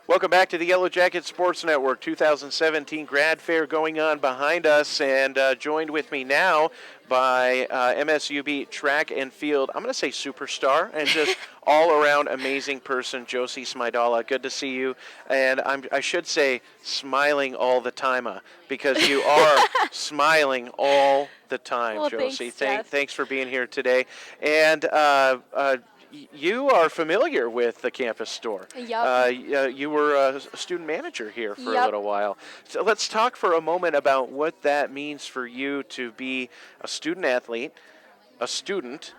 Welcome back to the Yellow Jacket Sports Network 2017 Grad Fair going on behind us, and joined with me now by MSUB track and field, I'm going to say superstar, and just all-around amazing person, Josey Smiedala. Good to see you, and I should say smiling all the time, because you are smiling all the time, Well, Josey. thanks, Jeff. Thanks for being here today. And you are familiar with the campus store. Yep. You were a student manager here for a Yep. little while. So let's talk for a moment about what that means for you to be a student athlete, a student,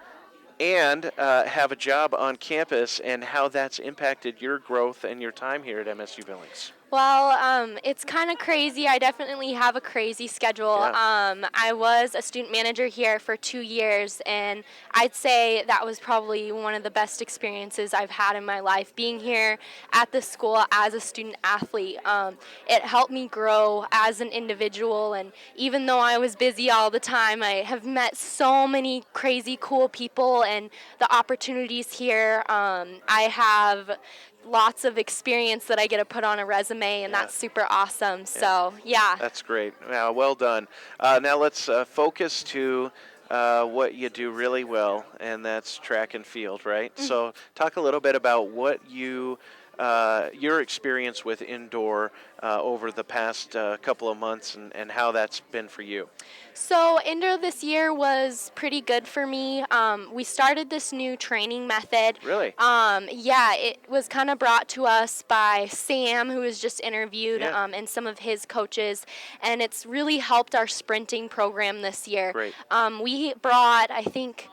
and have a job on campus, and how that's impacted your growth and your time here at MSU Billings. Well, it's kind of crazy. I definitely have a crazy schedule. Yeah. I was a student manager here for 2 years, and I'd say that was probably one of the best experiences I've had in my life, being here at the school as a student athlete. It helped me grow as an individual, and even though I was busy all the time, I have met so many crazy cool people, and the opportunities here. I have lots of experience that I get to put on a resume, and that's super awesome. So, yeah. That's great. Well done. Now let's focus to what you do really well, and that's track and field, right? Mm-hmm. So talk a little bit about what your experience with indoor over the past couple of months, and how that's been for you. So, indoor this year was pretty good for me. We started this new training method. Really? Yeah, it was kind of brought to us by Sam, who was just interviewed, Yeah. and some of his coaches, and it's really helped our sprinting program this year. Great. We brought, I think,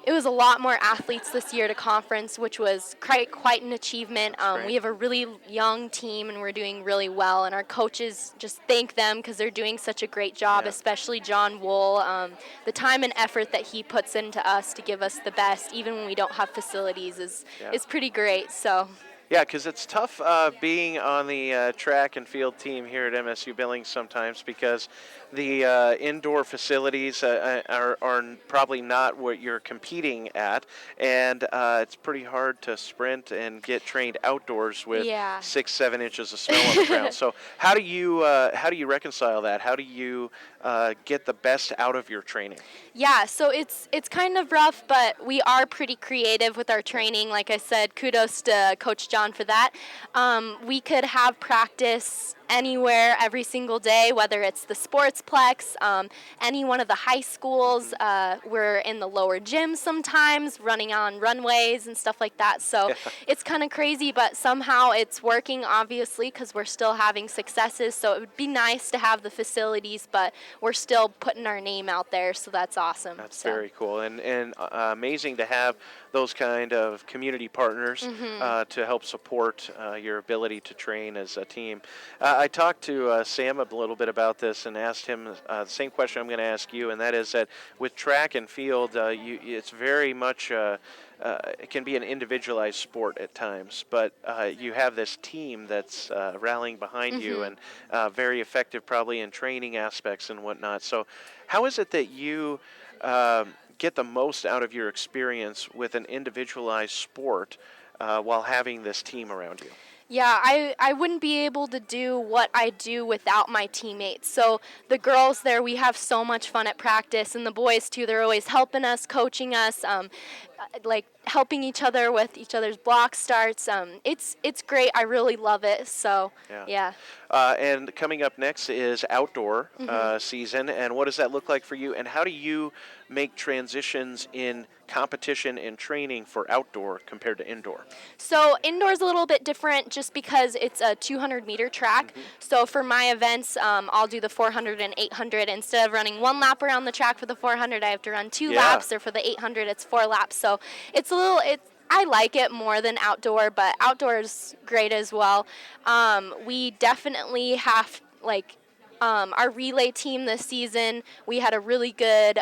it was a lot more athletes this year to conference, which was quite an achievement. We have a really young team, and we're doing really well. And our coaches, just thank them because they're doing such a great job, especially John Wool. The time and effort that he puts into us to give us the best, even when we don't have facilities, is pretty great. So. Yeah, because it's tough being on the track and field team here at MSU Billings sometimes, because the indoor facilities are probably not what you're competing at, and it's pretty hard to sprint and get trained outdoors with 6-7 inches of snow on the ground. So how do you reconcile that? How do you get the best out of your training? Yeah, so it's kind of rough, but we are pretty creative with our training. Like I said, kudos to Coach John for that. We could have practice anywhere every single day, whether it's the sportsplex, any one of the high schools. We're in the lower gym sometimes, running on runways and stuff like that. So it's kind of crazy, but somehow it's working, obviously, because we're still having successes. So it would be nice to have the facilities, but we're still putting our name out there, so that's awesome. That's very cool, and amazing to have those kind of community partners to help support your ability to train as a team. I talked to Sam a little bit about this and asked him the same question I'm going to ask you, and that is that with track and field, it's very much it can be an individualized sport at times, but you have this team that's rallying behind you, and very effective probably in training aspects and whatnot. So how is it that you get the most out of your experience with an individualized sport while having this team around you? Yeah, I wouldn't be able to do what I do without my teammates. So the girls there, we have so much fun at practice, and the boys too. They're always helping us, coaching us, like helping each other with each other's block starts. It's great. I really love it. So yeah. And coming up next is outdoor season, and what does that look like for you? And how do you make transitions in competition and training for outdoor compared to indoor? So indoor is a little bit different just because it's a 200-meter track. So for my events, I'll do the 400 and 800. Instead of running one lap around the track for the 400, I have to run two laps, or for the 800, it's 4 laps. So it's I like it more than outdoor, but outdoor is great as well. We definitely have, our relay team this season, we had a really good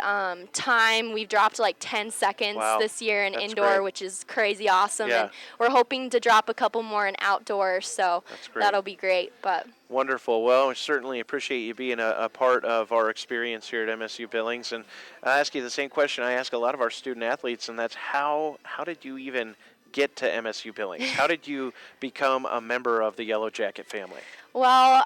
time. We've dropped like 10 seconds this year in indoor, which is crazy awesome. And we're hoping to drop a couple more in outdoor, so that'll be great. But wonderful. Well, I certainly appreciate you being a part of our experience here at MSU Billings. And I ask you the same question I ask a lot of our student athletes, and that's how did you even get to MSU Billings? How did you become a member of the Yellow Jacket family? Well,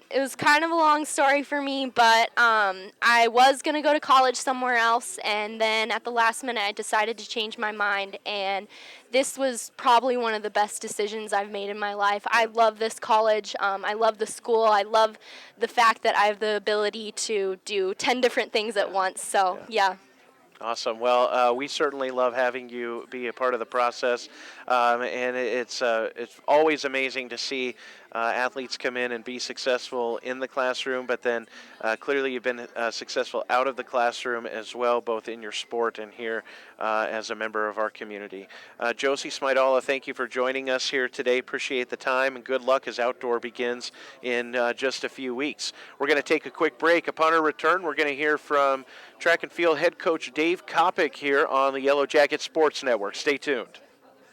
it was kind of a long story for me, but I was going to go to college somewhere else, and then at the last minute I decided to change my mind, and this was probably one of the best decisions I've made in my life. I love this college. I love the school. I love the fact that I have the ability to do 10 different things at once, so yeah. Awesome. Well, we certainly love having you be a part of the process, and it's always amazing to see athletes come in and be successful in the classroom, but then clearly you've been successful out of the classroom as well, both in your sport and here as a member of our community. Josey Smiedala, thank you for joining us here today. Appreciate the time, and good luck as outdoor begins in just a few weeks. We're going to take a quick break. Upon our return, we're going to hear from track and field head coach Dave Kopic here on the Yellow Jacket Sports Network. Stay tuned.